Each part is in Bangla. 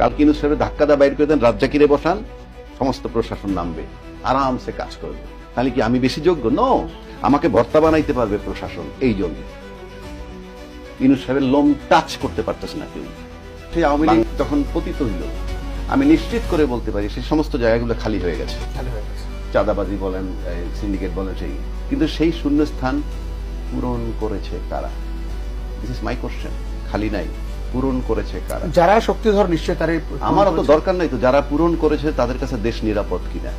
কালকে ইউনূস সাহেবের ধাক্কা দা বাইর করে দেন, রাজ্জাকিরে বসান, সমস্ত প্রশাসন নামবে, আরামসে কাজ করবে। তাহলে কি আমি বেশি যোগ্য? নো, আমাকে ভর্তা বানাইতে পারবে প্রশাসন। এই জন্য ইউনূস সাহেবের লোম টাচ করতে পারতেছে না কেউ। সেই আওয়ামী লীগ যখন পতিত হইল, আমি নিশ্চিত করে বলতে পারি সেই সমস্ত জায়গাগুলো খালি হয়ে গেছে। চাঁদাবাজি বলেন, সিন্ডিকেট বলেন, সেই কিন্তু সেই শূন্যস্থান পূরণ করেছে কারা? This is my question. খালি নাই, পূরণ করেছে কারা? যারা শক্তিধর নিশ্চয় তার। আমার অত দরকার নাই তো, যারা পূরণ করেছে তাদের কাছে দেশ নিরাপদ কিনা।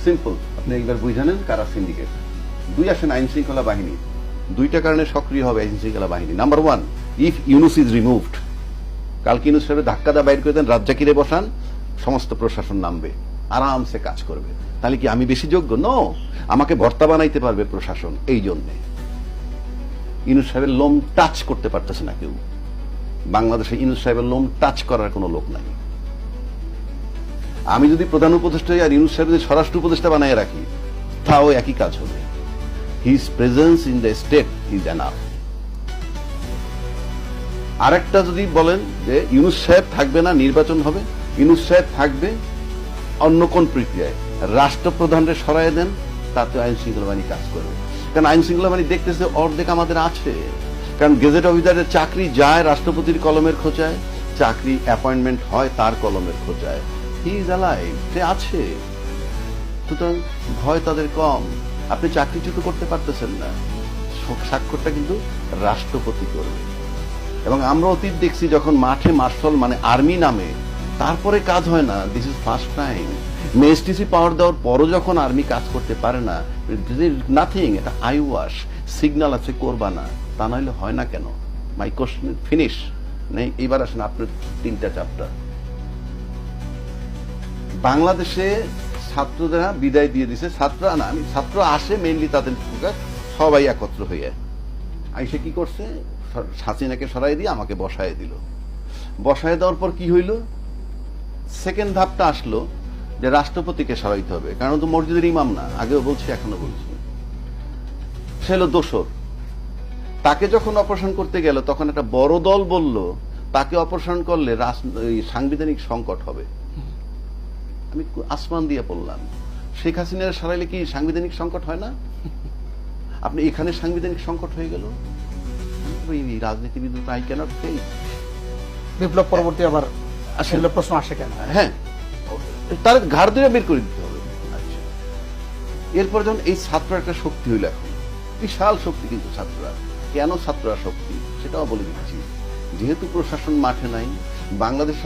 সিম্পল, আপনি একবার বুঝে নেন কারা সিন্ডিকেট। দুই আসেন আইন শৃঙ্খলা বাহিনী, দুইটা কারণে সক্রিয় হবে আইন শৃঙ্খলা বাহিনী। Number one, if Yunus is removed, কালকে ইউনূস সাহেবের ধাক্কা দা বাইর করে দেন, রাজ্জাকিরে বসান, সমস্ত প্রশাসন নামবে, আরামসে কাজ করবে। তাহলে কি আমি বেশি যোগ্য? নো, আমাকে ভর্তা বানাইতে পারবে প্রশাসন। এই জন্যে ইউনূস সাহেবের লোম টাচ করতে পারতেছে না কেউ। বাংলাদেশে ইউনূস সাহেবের লোম টাচ করার কোনো লোক নাই। আমি যদি প্রধান উপদেষ্টা আর ইউনূস সাহেব যদি স্বরাষ্ট্র উপদেষ্টা বানায় রাখি, তাও একই কাজ হবে। His presence in the state is enough. আরেকটা যদি বলেন যে ইউনূস সাহেব থাকবে না, নির্বাচন হবে, ইউনূস সাহেব থাকবে অন্য কোন প্রক্রিয়ায়, রাষ্ট্রপ্রধানরে সরাই দেন, তাতে আইন শৃঙ্খলা বাহিনী কাজ করবে। কারণ আইন শৃঙ্খলা বাহিনী দেখতেছে অর্ধেক আমাদের আছে। কারণ গেজেট অফিসারের চাকরি যায় রাষ্ট্রপতির কলমের খোঁচায়, চাকরি অ্যাপয়েন্টমেন্ট হয় তার কলমের খোঁচায়। হি ইজ অ্যালাইভ, সে আছে। সুতরাং ভয় তাদের কম। আপনি চাকরিচ্যুত করতে পারতেছেন না, স্বাক্ষরটা কিন্তু রাষ্ট্রপতি করবে। এবং আমরা অতীত দেখছি যখন মাঠে মার্শাল মানে আর্মি নামে, তারপরে কাজ হয় না। This is first time. MSTC পাওয়ার দেওয়ার পরও যখন আর্মি কাজ করতে পারে না, নাথিং, এটা আই ওয়াশ, সিগন্যাল আছে, করবা না, তা নইলে হয় না কেন? মাই কোশ্চেন ফিনিশ নেই। এবার আসেন আপনার তিনটা চ্যাপ্টার। বাংলাদেশে ছাত্ররা বিদায় দিয়ে দিছে, ছাত্ররা না, আমি ছাত্র আসে মেইনলি তাদের সবাই একত্র হইয়া আইসে কি করছে, হাসিনাকে সরাই দিয়ে আমাকে বসায় দিল। বসায় দেওয়ার পর কি হইল, সেকেন্ড ধাপটা আসলো যে রাষ্ট্রপতিকে সরাইতে হবে, কারণ তো মসজিদের ইমাম না, আগেও বলছি এখনো বলছি। সে হলো দোসর। তাকে যখন অপারেশন করতে গেল, তখন একটা বড় দল বলল তাকে অপারেশন করলে সাংবিধানিক সংকট হবে। আমি আসমান দিয়ে পড়লাম, শেখ হাসিনার সরাইলে কি সাংবিধানিক সংকট হয় না? আপনি এখানে সাংবিধানিক সংকট হয়ে গেল। রাজনীতিবিদ আই ক্যানট ফেক। বিপ্লব পরবর্তী আবার আসলে প্রশ্ন আসে কেন? হ্যাঁ, তার ঘাড় ধরে বের করে দিতে হবে। আচ্ছা, এরপর যখন এই ছাত্র একটা শক্তি হইল, এখন বিশাল শক্তি, কিন্তু ছাত্ররা কেন ছাত্ররা শক্তি সেটাও বলে দিচ্ছি। যেহেতু প্রশাসন মাঠে নাই, বাংলাদেশ